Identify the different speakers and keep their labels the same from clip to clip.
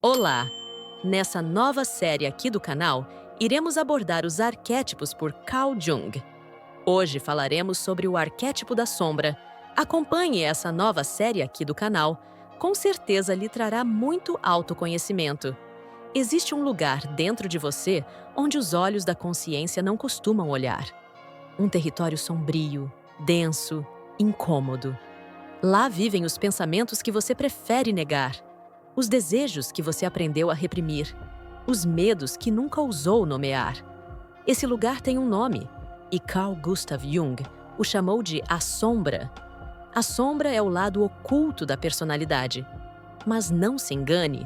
Speaker 1: Olá! Nessa nova série aqui do canal, iremos abordar os arquétipos por Carl Jung. Hoje falaremos sobre o arquétipo da sombra. Acompanhe essa nova série aqui do canal. Com certeza lhe trará muito autoconhecimento. Existe um lugar dentro de você onde os olhos da consciência não costumam olhar. Um território sombrio, denso, incômodo. Lá vivem os pensamentos que você prefere negar, os desejos que você aprendeu a reprimir, os medos que nunca ousou nomear. Esse lugar tem um nome, e Carl Gustav Jung o chamou de a sombra. A sombra é o lado oculto da personalidade. Mas não se engane,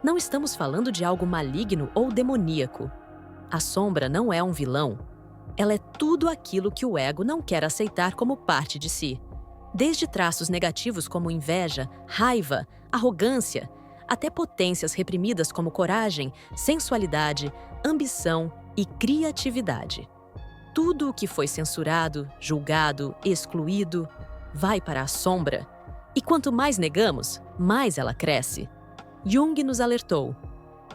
Speaker 1: não estamos falando de algo maligno ou demoníaco. A sombra não é um vilão. Ela é tudo aquilo que o ego não quer aceitar como parte de si. Desde traços negativos como inveja, raiva, arrogância, até potências reprimidas como coragem, sensualidade, ambição e criatividade. Tudo o que foi censurado, julgado, excluído, vai para a sombra. E quanto mais negamos, mais ela cresce. Jung nos alertou: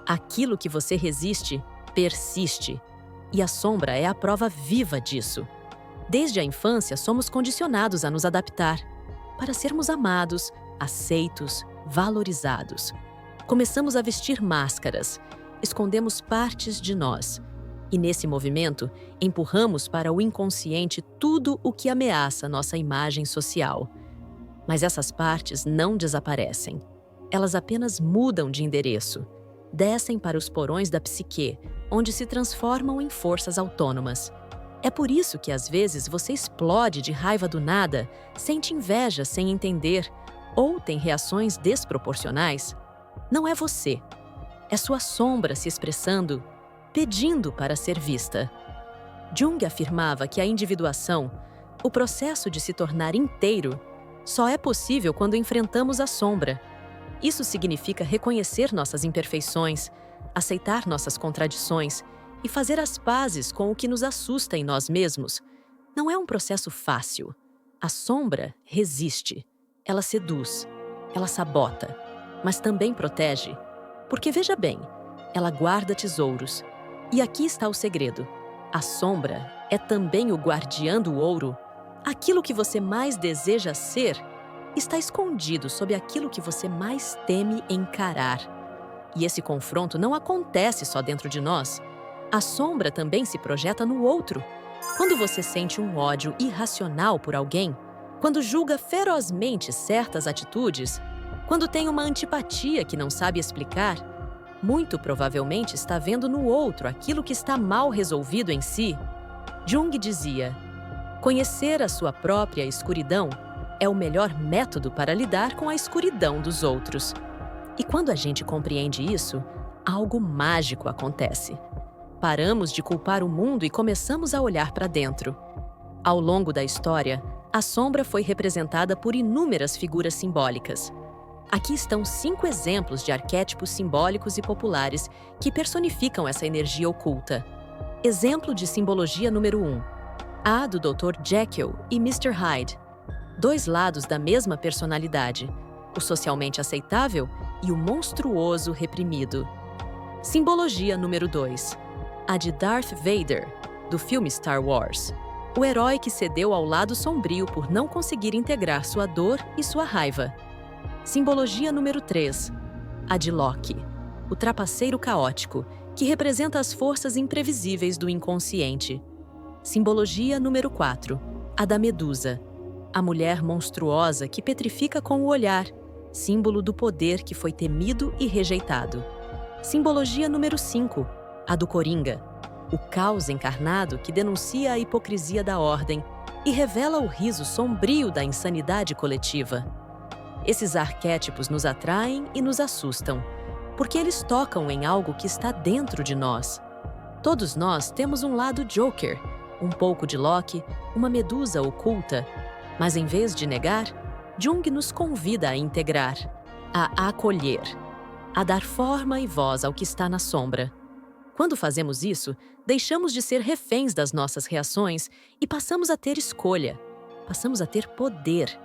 Speaker 1: aquilo que você resiste, persiste. E a sombra é a prova viva disso. Desde a infância, somos condicionados a nos adaptar, para sermos amados, aceitos, valorizados. Começamos a vestir máscaras, escondemos partes de nós. E nesse movimento, empurramos para o inconsciente tudo o que ameaça nossa imagem social. Mas essas partes não desaparecem. Elas apenas mudam de endereço. Descem para os porões da psique, onde se transformam em forças autônomas. É por isso que às vezes você explode de raiva do nada, sente inveja sem entender, ou tem reações desproporcionais. Não é você. É sua sombra se expressando, pedindo para ser vista. Jung afirmava que a individuação, o processo de se tornar inteiro, só é possível quando enfrentamos a sombra. Isso significa reconhecer nossas imperfeições, aceitar nossas contradições e fazer as pazes com o que nos assusta em nós mesmos. Não é um processo fácil. A sombra resiste. Ela seduz. Ela sabota. Mas também protege. Porque veja bem, ela guarda tesouros. E aqui está o segredo. A sombra é também o guardião do ouro. Aquilo que você mais deseja ser está escondido sob aquilo que você mais teme encarar. E esse confronto não acontece só dentro de nós. A sombra também se projeta no outro. Quando você sente um ódio irracional por alguém, quando julga ferozmente certas atitudes, quando tem uma antipatia que não sabe explicar, muito provavelmente está vendo no outro aquilo que está mal resolvido em si. Jung dizia: conhecer a sua própria escuridão é o melhor método para lidar com a escuridão dos outros. E quando a gente compreende isso, algo mágico acontece. Paramos de culpar o mundo e começamos a olhar para dentro. Ao longo da história, a sombra foi representada por inúmeras figuras simbólicas. Aqui estão 5 exemplos de arquétipos simbólicos e populares que personificam essa energia oculta. Exemplo de simbologia número 1. A do Dr. Jekyll e Mr. Hyde. 2 lados da mesma personalidade, o socialmente aceitável e o monstruoso reprimido. Simbologia número 2. A de Darth Vader, do filme Star Wars. O herói que cedeu ao lado sombrio por não conseguir integrar sua dor e sua raiva. Simbologia número 3. A de Loki, o trapaceiro caótico, que representa as forças imprevisíveis do inconsciente. Simbologia número 4. A da Medusa, a mulher monstruosa que petrifica com o olhar, símbolo do poder que foi temido e rejeitado. Simbologia número 5. A do Coringa, o caos encarnado que denuncia a hipocrisia da ordem e revela o riso sombrio da insanidade coletiva. Esses arquétipos nos atraem e nos assustam, porque eles tocam em algo que está dentro de nós. Todos nós temos um lado Joker, um pouco de Loki, uma medusa oculta, mas em vez de negar, Jung nos convida a integrar, a acolher, a dar forma e voz ao que está na sombra. Quando fazemos isso, deixamos de ser reféns das nossas reações e passamos a ter escolha, passamos a ter poder.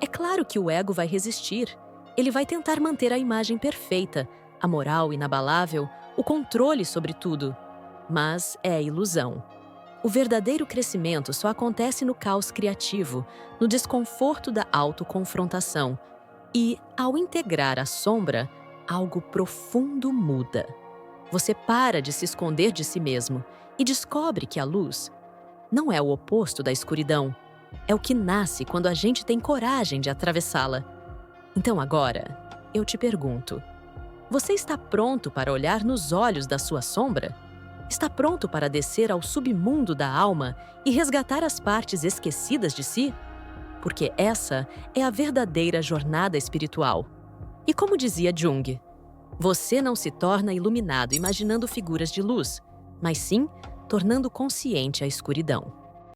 Speaker 1: É claro que o ego vai resistir. Ele vai tentar manter a imagem perfeita, a moral inabalável, o controle sobre tudo. Mas é ilusão. O verdadeiro crescimento só acontece no caos criativo, no desconforto da autoconfrontação. E, ao integrar a sombra, algo profundo muda. Você para de se esconder de si mesmo e descobre que a luz não é o oposto da escuridão. É o que nasce quando a gente tem coragem de atravessá-la. Então agora, eu te pergunto: você está pronto para olhar nos olhos da sua sombra? Está pronto para descer ao submundo da alma e resgatar as partes esquecidas de si? Porque essa é a verdadeira jornada espiritual. E como dizia Jung, você não se torna iluminado imaginando figuras de luz, mas sim tornando consciente a escuridão.